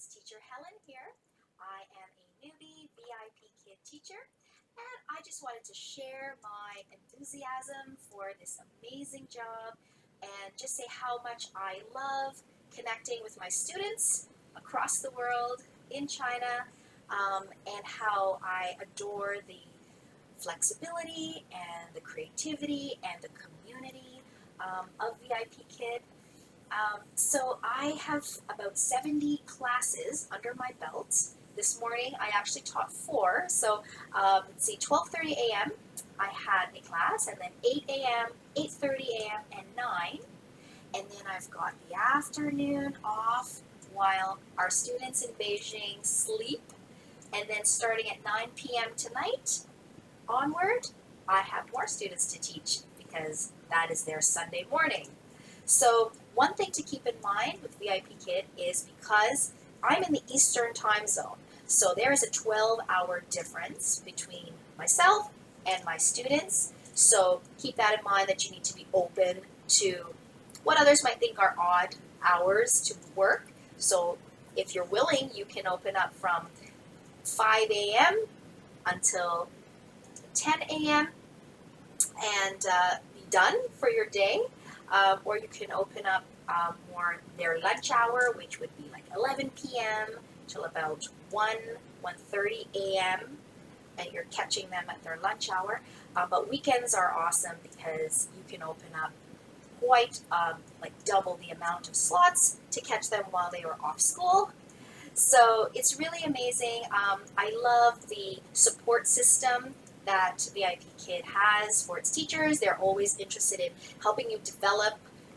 it's teacher Helen here. I am a newbie VIPKid teacher, and I just wanted to share my enthusiasm for this amazing job and just say how much I love connecting with my students across the world in China, and how I adore the flexibility and the creativity and the community of VIPKid. So I have about 70 classes under my belt. This morning I actually taught 4. So let's see, 12:30 a.m. I had a class, and then 8 a.m., 8:30 a.m., and 9. And then I've got the afternoon off while our students in Beijing sleep. And then starting at 9 p.m. tonight onward, I have more students to teach because that is their Sunday morning. So one thing to keep in mind with VIPKid is because I'm in the Eastern time zone, so there is a 12-hour difference between myself and my students. So keep that in mind, that you need to be open to what others might think are odd hours to work. So if you're willing, you can open up from 5 a.m. until 10 a.m. and be done for your day. Or you can open up more their lunch hour, which would be like 11 p.m. till about 1:30 a.m. and you're catching them at their lunch hour. But weekends are awesome because you can open up quite like double the amount of slots to catch them while they are off school. So it's really amazing. I love the support system that VIPKid has for its teachers. They're always interested in helping you develop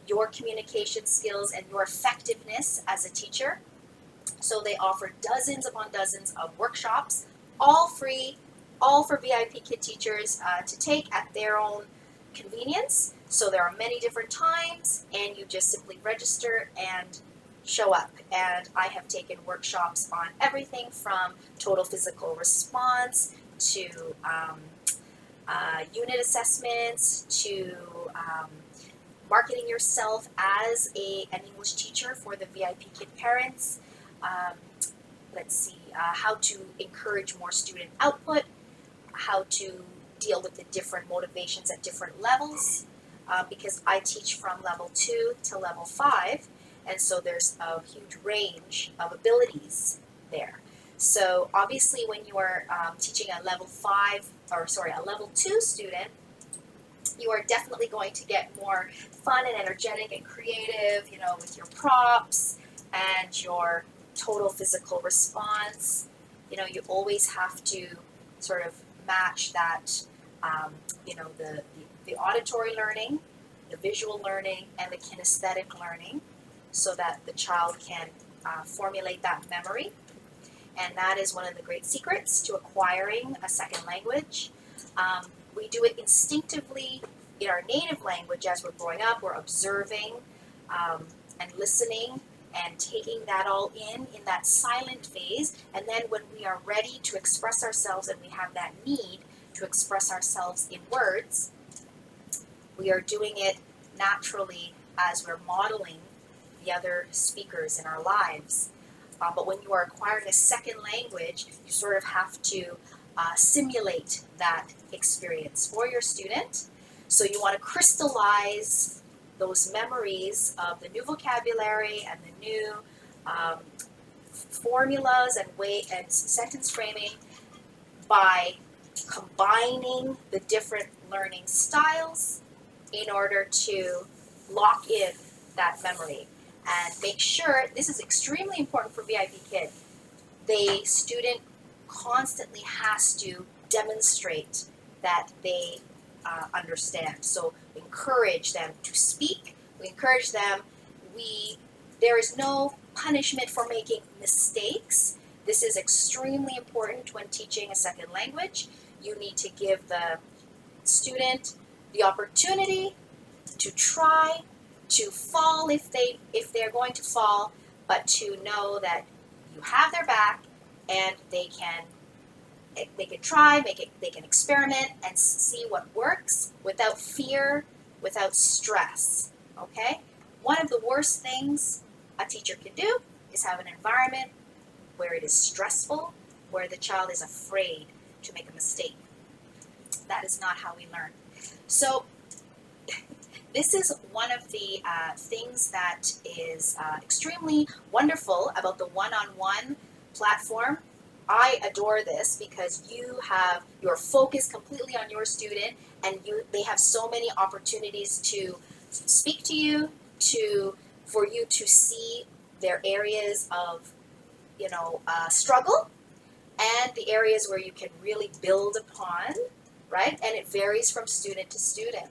your communication skills and your effectiveness as a teacher. So they offer dozens upon dozens of workshops, all free, all for VIPKid teachers to take at their own convenience. So there are many different times, and you just simply register and show up. And I have taken workshops on everything from total physical response to unit assessments to marketing yourself as an English teacher for the VIPKid parents. Let's see, how to encourage more student output, how to deal with the different motivations at different levels, because I teach from level 2 to level 5, and so there's a huge range of abilities there. So obviously when you are teaching a level 2 student, you are definitely going to get more fun and energetic and creative, with your props and your total physical response. You always have to sort of match that, the auditory learning, the visual learning, and the kinesthetic learning so that the child can formulate that memory. And that is one of the great secrets to acquiring a second language. We do it instinctively in our native language as we're growing up. We're observing and listening and taking that all in that silent phase. And then when we are ready to express ourselves and we have that need to express ourselves in words, we are doing it naturally as we're modeling the other speakers in our lives. But when you are acquiring a second language, you sort of have to simulate that experience for your student. So you want to crystallize those memories of the new vocabulary and the new formulas and sentence framing by combining the different learning styles in order to lock in that memory. And make sure, this is extremely important for VIPKid, the student constantly has to demonstrate that they understand. So we encourage them to speak, we encourage them, there is no punishment for making mistakes. This is extremely important when teaching a second language. You need to give the student the opportunity to try, to fall if they're going to fall, but to know that you have their back and they can try, they can experiment and see what works without fear, without stress. Okay? One of the worst things a teacher can do is have an environment where it is stressful, where the child is afraid to make a mistake. That is not how we learn. So this is one of the things that is extremely wonderful about the one-on-one platform. I adore this because you're focused completely on your student, and they have so many opportunities to speak to you, for you to see their areas of struggle, and the areas where you can really build upon, right? And it varies from student to student.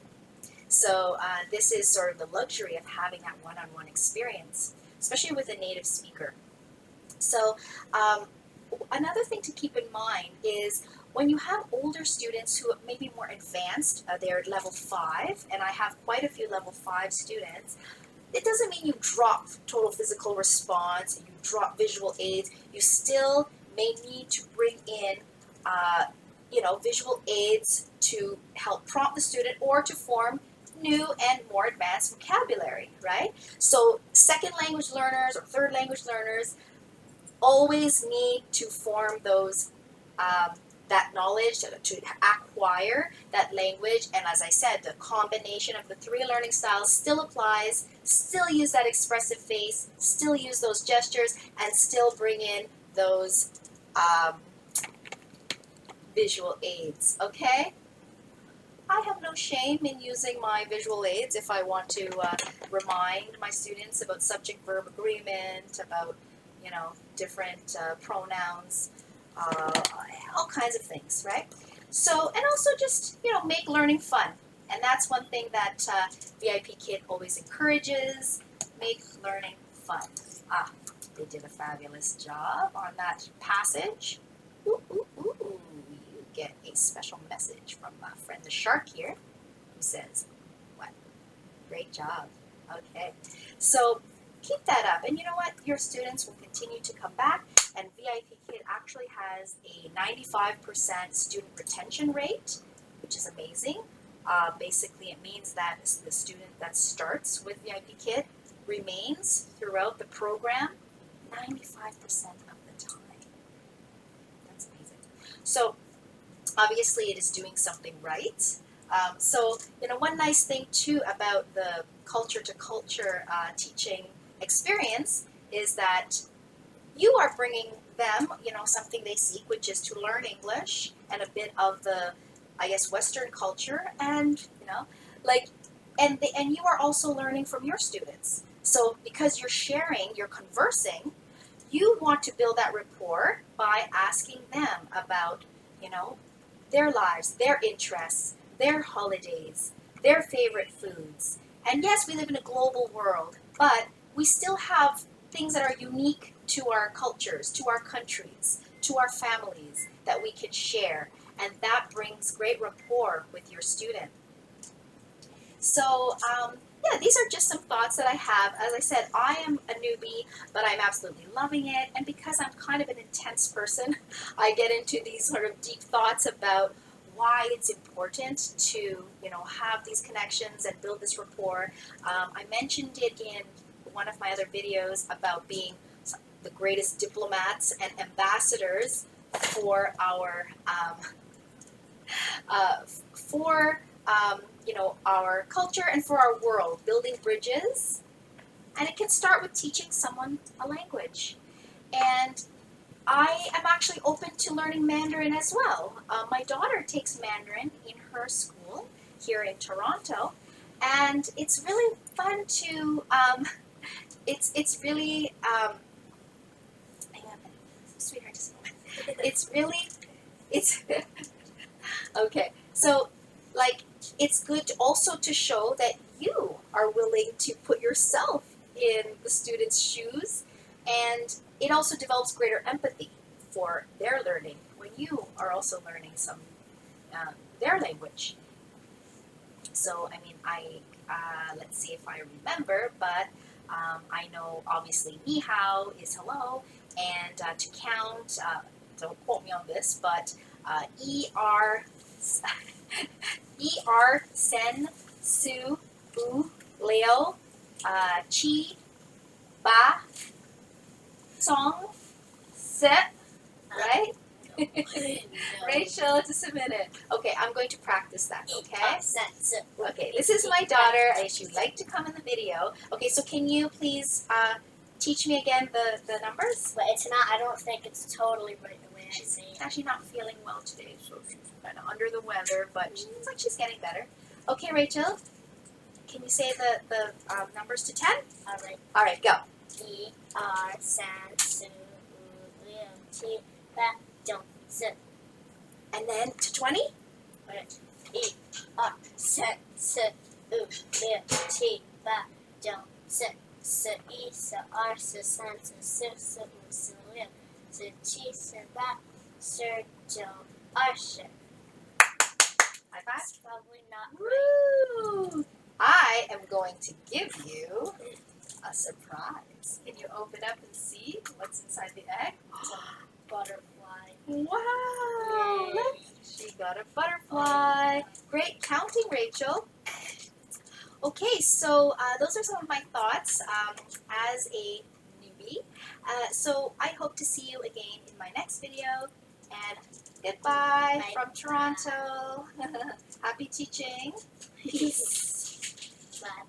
So this is sort of the luxury of having that one-on-one experience, especially with a native speaker. So another thing to keep in mind is when you have older students who may be more advanced, they're level 5, and I have quite a few level 5 students, it doesn't mean you drop total physical response, you drop visual aids. You still may need to bring in visual aids to help prompt the student or to form new and more advanced vocabulary, right? So second language learners or third language learners always need to form those that knowledge to acquire that language. And as I said, the combination of the 3 learning styles still applies. Still use that expressive face, still use those gestures, and still bring in those visual aids, okay? I have no shame in using my visual aids if I want to remind my students about subject-verb agreement, about, different pronouns, all kinds of things, right? So, and also just, make learning fun. And that's one thing that VIPKid always encourages, make learning fun. They did a fabulous job on that passage. Ooh, ooh, ooh. You get a special message from my friend the shark here, who says, what? Great job. Okay. So keep that up. And you know what? Your students will continue to come back. And VIPKid actually has a 95% student retention rate, which is amazing. Basically, it means that the student that starts with VIPKid remains throughout the program 95% of the time. That's amazing. So obviously, it is doing something right. So, one nice thing too about the culture-to-culture teaching experience is that you are bringing them, something they seek, which is to learn English and a bit of the, I guess, Western culture, and and you are also learning from your students. So because you're sharing, you're conversing, you want to build that rapport by asking them about, their lives, their interests, their holidays, their favorite foods. And yes, we live in a global world, but we still have things that are unique to our cultures, to our countries, to our families that we can share. And that brings great rapport with your student. So, yeah, these are just some thoughts that I have. As I said, I am a newbie, but I'm absolutely loving it. And because I'm kind of an intense person, I get into these sort of deep thoughts about why it's important to, have these connections and build this rapport. I mentioned it in one of my other videos about being the greatest diplomats and ambassadors for our our culture and for our world, building bridges. And it can start with teaching someone a language. And I am actually open to learning Mandarin as well. My daughter takes Mandarin in her school here in Toronto, and it's really fun to, it's really, hang on, sweetheart, just a moment. It's okay. So, it's good also to show that you are willing to put yourself in the student's shoes, and it also develops greater empathy for their learning when you are also learning their language. So, I mean, let's see if I remember, but I know obviously ni hao is hello, and to count, don't quote me on this, but er, sen, su, bu, leo, chi, ba, song, set, right? No. Rachel, just a minute. Okay, I'm going to practice that, okay? Set. Okay, this is my daughter. She'd like to come in the video. Okay, so can you please teach me again the numbers? But it's not. I don't think it's totally right the way I She's say it. actually not feeling well today, so she's kind of under the weather, but she looks like she's getting better. Okay, Rachel, can you say the numbers to 10? All right. All right, go. San Su Liu Ti Ba Dong Sit. And then to 20? San Su Liu Ti Ba Dong Sit. Se se san se su se liu se chi se ba se Dong Shi. High five. That's probably not right. Woo! I am going to give you a surprise. Can you open up and see what's inside the egg? Butterfly. Wow! Yay. Look, she got a butterfly. Great counting, Rachel. Okay, so those are some of my thoughts as a newbie. So I hope to see you again in my next video. And goodbye Bye. from Toronto. Happy teaching. Peace. Bye.